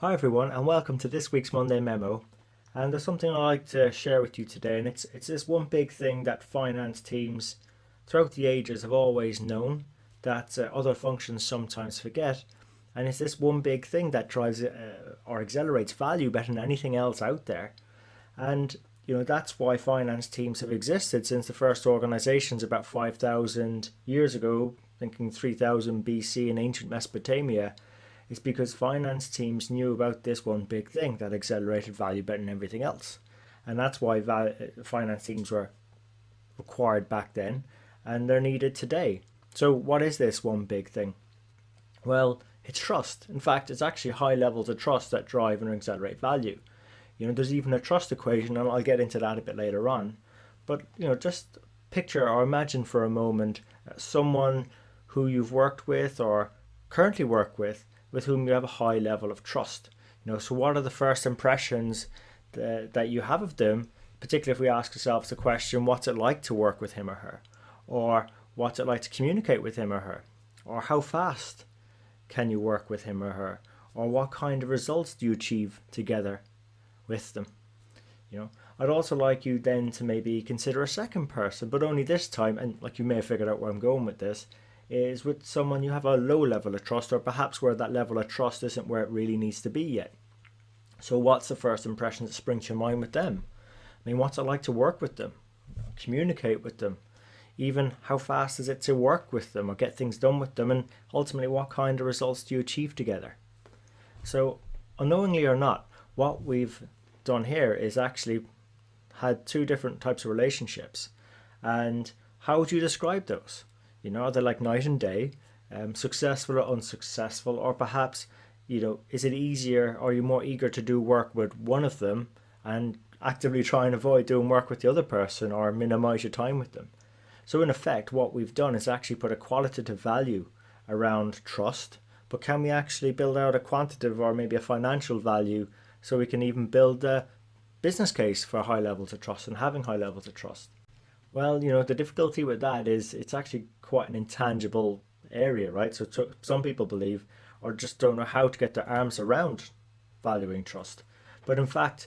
Hi everyone, and welcome to this week's Monday Memo. And there's something I'd like to share with you today, and it's this one big thing that finance teams throughout the ages have always known that other functions sometimes forget, and it's this one big thing that drives or accelerates value better than anything else out there. And that's why finance teams have existed since the first organizations about 5,000 years ago, thinking 3000 BC in ancient Mesopotamia. Is because finance teams knew about this one big thing that accelerated value better than everything else. And that's why finance teams were required back then and they're needed today. So, what is this one big thing? Well, it's trust. In fact, it's actually high levels of trust that drive and accelerate value. There's even a trust equation, and I'll get into that a bit later on. But, just picture or imagine for a moment someone who you've worked with or currently work with whom you have a high level of trust. So what are the first impressions that you have of them, particularly if we ask ourselves the question, what's it like to work with him or her? Or what's it like to communicate with him or her? Or how fast can you work with him or her? Or what kind of results do you achieve together with them? I'd also like you then to maybe consider a second person, but only this time, and like you may have figured out where I'm going with this, is with someone you have a low level of trust, or perhaps where that level of trust isn't where it really needs to be yet. So what's the first impression that springs to your mind with them? I mean, what's it like to work with them, communicate with them, even how fast is it to work with them or get things done with them, and ultimately what kind of results do you achieve together? So unknowingly or not, what we've done here is actually had two different types of relationships. And how would you describe those? Are they like night and day, successful or unsuccessful? Or perhaps, is it easier, or are you more eager to do work with one of them and actively try and avoid doing work with the other person or minimize your time with them? So in effect, what we've done is actually put a qualitative value around trust, but can we actually build out a quantitative or maybe a financial value so we can even build a business case for high levels of trust and having high levels of trust? Well, the difficulty with that is it's actually quite an intangible area, right? So some people believe or just don't know how to get their arms around valuing trust. But in fact,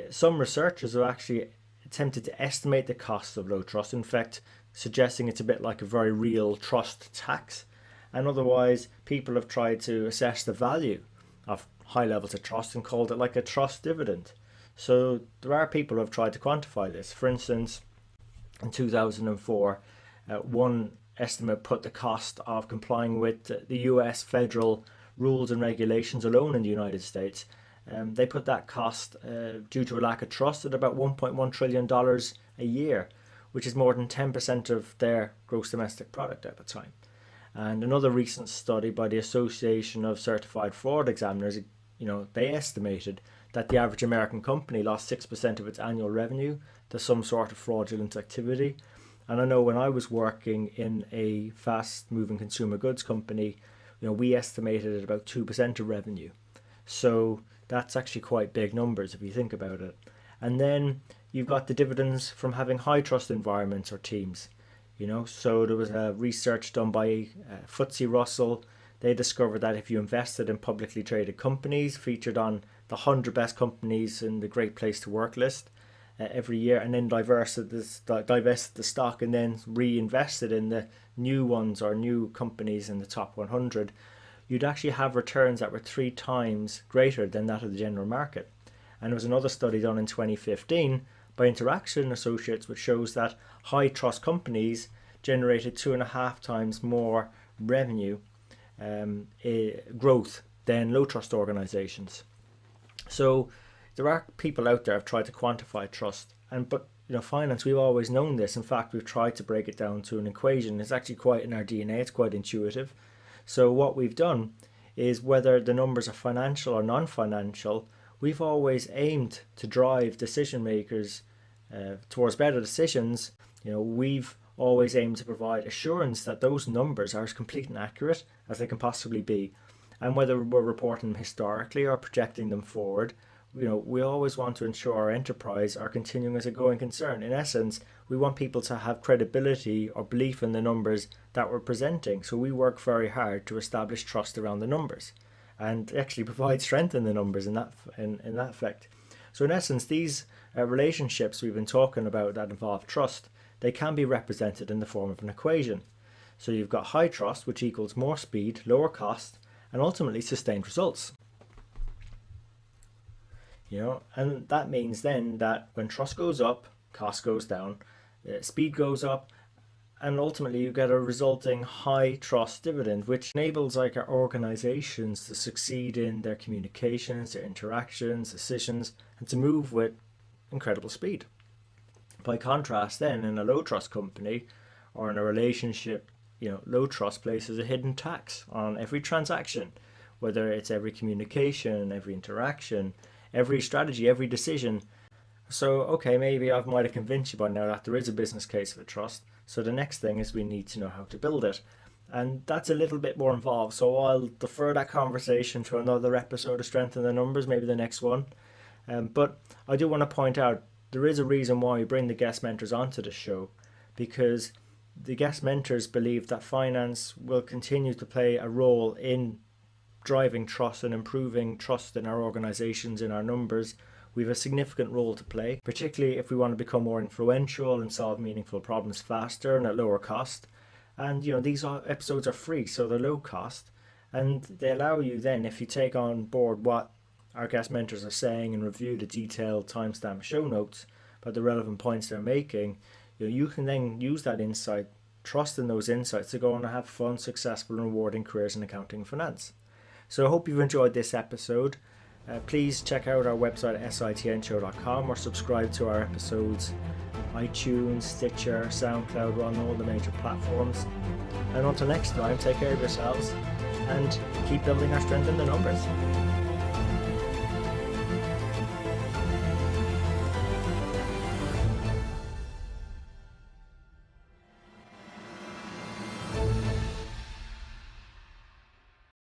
some researchers have actually attempted to estimate the cost of low trust, in fact, suggesting it's a bit like a very real trust tax. And otherwise, people have tried to assess the value of high levels of trust and called it like a trust dividend. So there are people who have tried to quantify this. For instance, in 2004, one estimate put the cost of complying with the US federal rules and regulations alone in the United States. They put that cost due to a lack of trust at about $1.1 trillion a year, which is more than 10% of their gross domestic product at the time. And another recent study by the Association of Certified Fraud Examiners, they estimated that the average American company lost 6% of its annual revenue to some sort of fraudulent activity. And I know when I was working in a fast moving consumer goods company, we estimated at about 2% of revenue. So that's actually quite big numbers if you think about it. And then you've got the dividends from having high trust environments or teams. So there was a research done by FTSE Russell. They discovered that if you invested in publicly traded companies featured on the 100 best companies in the Great Place to Work list every year, and then divested the stock and then reinvested in the new ones or new companies in the top 100, you'd actually have returns that were 3 times greater than that of the general market. And there was another study done in 2015 by Interaction Associates which shows that high trust companies generated 2.5 times more revenue growth than low trust organizations. So there are people out there who have tried to quantify trust, but finance, we've always known this. In fact, we've tried to break it down to an equation. It's actually quite in our DNA. It's quite intuitive. So what we've done is, whether the numbers are financial or non-financial, we've always aimed to drive decision makers towards better decisions. We've always aimed to provide assurance that those numbers are as complete and accurate as they can possibly be. And whether we're reporting them historically or projecting them forward, we always want to ensure our enterprise are continuing as a going concern. In essence, we want people to have credibility or belief in the numbers that we're presenting. So we work very hard to establish trust around the numbers. and actually provide strength in the numbers in that effect. So in essence, these relationships we've been talking about that involve trust, they can be represented in the form of an equation. So you've got high trust, which equals more speed, lower cost, and ultimately sustained results. And that means then that when trust goes up, cost goes down, speed goes up, and ultimately you get a resulting high trust dividend, which enables like our organizations to succeed in their communications, their interactions, decisions, and to move with incredible speed. By contrast, then in a low trust company or in a relationship, low trust places a hidden tax on every transaction, whether it's every communication, every interaction, every strategy, every decision. So, okay, maybe I might have convinced you by now that there is a business case for trust. So the next thing is we need to know how to build it. And that's a little bit more involved. So I'll defer that conversation to another episode of Strength in the Numbers, maybe the next one. But I do want to point out there is a reason why we bring the guest mentors onto the show, because the guest mentors believe that finance will continue to play a role in driving trust and improving trust in our organizations, in our numbers. We have a significant role to play, particularly if we want to become more influential and solve meaningful problems faster and at lower cost. And these episodes are free, so they're low cost, and they allow you then, if you take on board what our guest mentors are saying and review the detailed timestamp show notes about the relevant points they're making, you can then use that insight, trust in those insights to go on and have fun, successful and rewarding careers in accounting and finance. So I hope you've enjoyed this episode. Please check out our website at sitnshow.com or subscribe to our episodes iTunes, Stitcher, SoundCloud. We're on all the major platforms. And until next time, take care of yourselves and keep building our strength in the numbers.